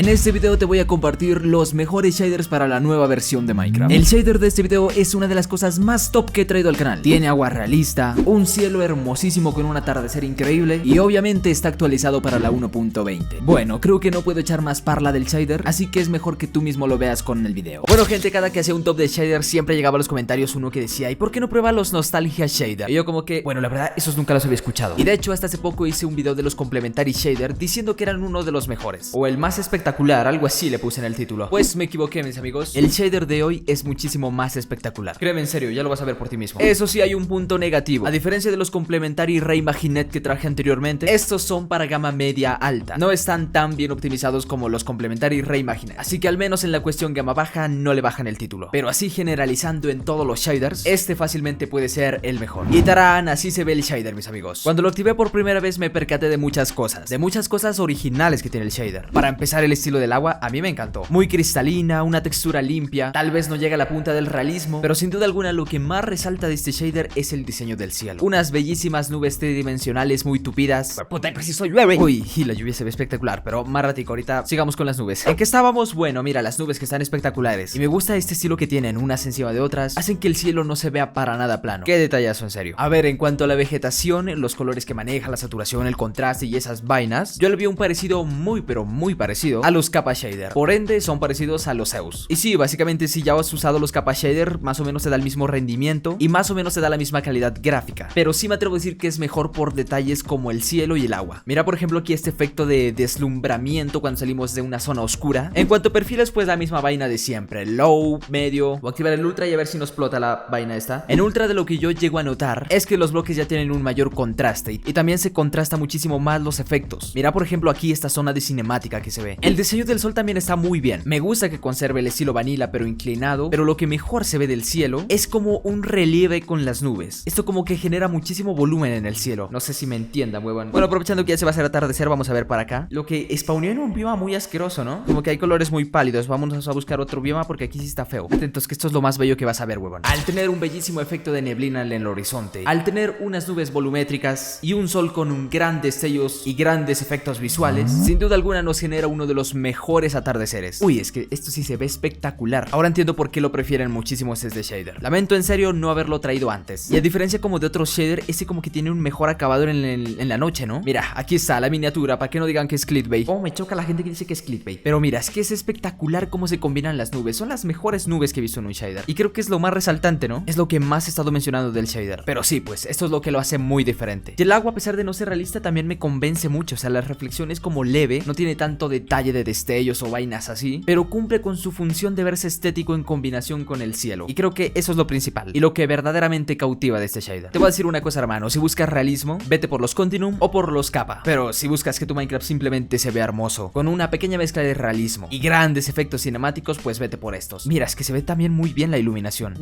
En este video te voy a compartir los mejores shaders para la nueva versión de Minecraft. El shader de este video es una de las cosas más top que he traído al canal. Tiene agua realista, un cielo hermosísimo con un atardecer increíble y obviamente está actualizado para la 1.20. Bueno, creo que no puedo echar más parla del shader, así que es mejor que tú mismo lo veas con el video. Bueno gente, cada que hacía un top de shader siempre llegaba a los comentarios uno que decía: ¿y por qué no prueba los Nostalgia Shader? Y yo como que, bueno, la verdad esos nunca los había escuchado. Y de hecho hasta hace poco hice un video de los Complementary Shader diciendo que eran uno de los mejores, o el más espectacular, algo así le puse en el título. Pues me equivoqué, mis amigos. El shader de hoy es muchísimo más espectacular. Créeme, en serio, ya lo vas a ver por ti mismo. Eso sí, hay un punto negativo. A diferencia de los Complementary Reimagined que traje anteriormente, estos son para gama media alta. No están tan bien optimizados como los Complementary Reimagined, así que al menos en la cuestión gama baja no le bajan el título. Pero así generalizando en todos los shaders, este fácilmente puede ser el mejor. Y tarán, así se ve el shader, mis amigos. Cuando lo activé por primera vez me percaté de muchas cosas originales que tiene el shader. Para empezar, el estilo del agua a mí me encantó. Muy cristalina, una textura limpia. Tal vez no llega a la punta del realismo, pero sin duda alguna lo que más resalta de este shader es el diseño del cielo. Unas bellísimas nubes tridimensionales muy tupidas. Puta, preciso llueve. Uy, y la lluvia se ve espectacular, pero más ratico, ahorita sigamos con las nubes. ¿En qué estábamos? Bueno, mira, las nubes que están espectaculares. Y me gusta este estilo que tienen, unas encima de otras, hacen que el cielo no se vea para nada plano. Qué detallazo, en serio. A ver, en cuanto a la vegetación, los colores que maneja, la saturación, el contraste y esas vainas, yo le vi un parecido muy pero muy parecido a los Kappa Shader. Por ende, son parecidos a los Zeus. Y sí, básicamente si ya has usado los Kappa Shader, más o menos te da el mismo rendimiento y más o menos te da la misma calidad gráfica. Pero sí me atrevo a decir que es mejor por detalles como el cielo y el agua. Mira por ejemplo aquí este efecto de deslumbramiento cuando salimos de una zona oscura. En cuanto a perfiles, pues la misma vaina de siempre: low, medio, o activar el ultra y a ver si nos explota la vaina esta. En ultra, de lo que yo llego a notar es que los bloques ya tienen un mayor contraste y también se contrasta muchísimo más los efectos. Mira por ejemplo aquí esta zona de cinemática que se ve. El diseño del sol también está muy bien. Me gusta que conserve el estilo vanilla pero inclinado, pero lo que mejor se ve del cielo es como un relieve con las nubes. Esto como que genera muchísimo volumen en el cielo. No sé si me entiendan, huevón. Bueno, aprovechando que ya se va a hacer atardecer, vamos a ver para acá. Lo que spawneó en un bioma muy asqueroso, ¿no? Como que hay colores muy pálidos. Vamos a buscar otro bioma porque aquí sí está feo. Atentos que esto es lo más bello que vas a ver, huevón. Al tener un bellísimo efecto de neblina en el horizonte, al tener unas nubes volumétricas y un sol con grandes destellos y grandes efectos visuales, sin duda alguna nos genera uno de los mejores atardeceres. Uy, es que esto sí se ve espectacular. Ahora entiendo por qué lo prefieren muchísimo este shader. Lamento en serio no haberlo traído antes. Y a diferencia como de otros shader, este como que tiene un mejor acabado en la noche, ¿no? Mira, aquí está la miniatura, para que no digan que es clickbait. Oh, me choca la gente que dice que es clickbait. Pero mira, es que es espectacular cómo se combinan las nubes. Son las mejores nubes que he visto en un shader. Y creo que es lo más resaltante, ¿no? Es lo que más he estado mencionando del shader. Pero sí, pues esto es lo que lo hace muy diferente. Y el agua, a pesar de no ser realista, también me convence mucho. O sea, la reflexión es como leve, no tiene tanto detalle de destellos o vainas así, pero cumple con su función de verse estético en combinación con el cielo. Y creo que eso es lo principal y lo que verdaderamente cautiva de este shader. Te voy a decir una cosa, hermano: si buscas realismo, vete por los Continuum o por los Kappa. Pero si buscas que tu Minecraft simplemente se vea hermoso, con una pequeña mezcla de realismo y grandes efectos cinemáticos, pues vete por estos. Mira, es que se ve también muy bien la iluminación.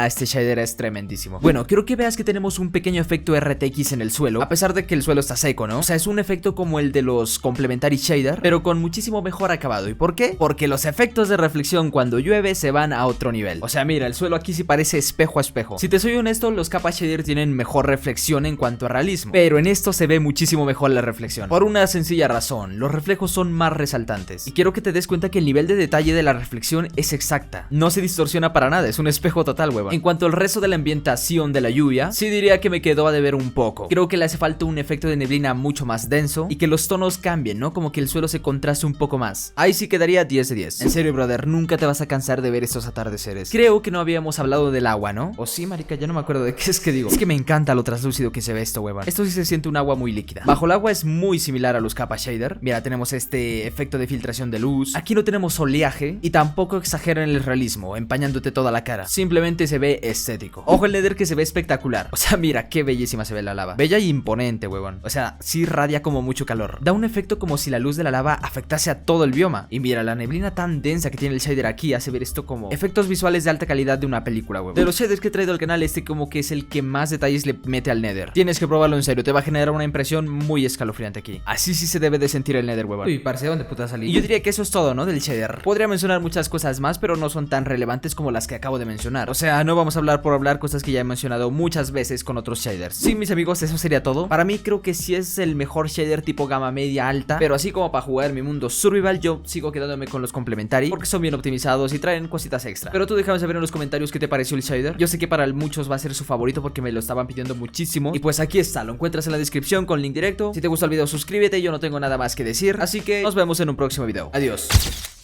Este shader es tremendísimo. Bueno, quiero que veas que tenemos un pequeño efecto RTX en el suelo, a pesar de que el suelo está seco, ¿no? O sea, es un efecto como el de los Complementary Shader, pero con muchísimo mejor acabado. ¿Y por qué? Porque los efectos de reflexión cuando llueve se van a otro nivel. O sea, mira, el suelo aquí sí parece espejo a espejo. Si te soy honesto, los Kappa Shader tienen mejor reflexión en cuanto a realismo, pero en esto se ve muchísimo mejor la reflexión. Por una sencilla razón: los reflejos son más resaltantes. Y quiero que te des cuenta que el nivel de detalle de la reflexión es exacta. No se distorsiona para nada, es un espejo total, huevón. En cuanto al resto de la ambientación de la lluvia, sí diría que me quedó a deber un poco. Creo que le hace falta un efecto de neblina mucho más denso y que los tonos cambien, ¿no? Como que el suelo se contraste un poco más. Ahí sí quedaría 10 de 10. En serio, brother, nunca te vas a cansar de ver estos atardeceres. Creo que no habíamos hablado del agua, ¿no? O sí, marica, ya no me acuerdo de qué es que digo. Es que me encanta lo translúcido que se ve esto, huevón. Esto sí se siente un agua muy líquida. Bajo el agua es muy similar a los Kappa Shader. Mira, tenemos este efecto de filtración de luz. Aquí no tenemos oleaje y tampoco exageran el realismo, empañándote toda la cara. Simplemente se ve estético. Ojo el nether, que se ve espectacular. O sea, mira qué bellísima se ve la lava. Bella y imponente, huevón. O sea, sí radia como mucho calor. Da un efecto como si la luz de la lava afectase a todo el bioma. Y mira, la neblina tan densa que tiene el shader aquí hace ver esto como efectos visuales de alta calidad de una película, huevón. De los shaders que he traído al canal, este como que es el que más detalles le mete al nether. Tienes que probarlo en serio, te va a generar una impresión muy escalofriante aquí. Así sí se debe de sentir el nether, huevón. Uy, parce, ¿dónde puta salí? Y yo diría que eso es todo, ¿no? Del shader. Podría mencionar muchas cosas más, pero no son tan relevantes como las que acabo de mencionar. O sea, no vamos a hablar por hablar, cosas que ya he mencionado muchas veces con otros shaders. Sí, mis amigos, eso sería todo. Para mí creo que sí es el mejor shader tipo gama media alta, pero así como para jugar mi mundo modo survival, yo sigo quedándome con los complementary porque son bien optimizados y traen cositas extra. Pero tú déjame saber en los comentarios qué te pareció el shader. Yo sé que para muchos va a ser su favorito porque me lo estaban pidiendo muchísimo. Y pues aquí está, lo encuentras en la descripción con link directo. Si te gustó el video suscríbete, yo no tengo nada más que decir. Así que nos vemos en un próximo video. Adiós.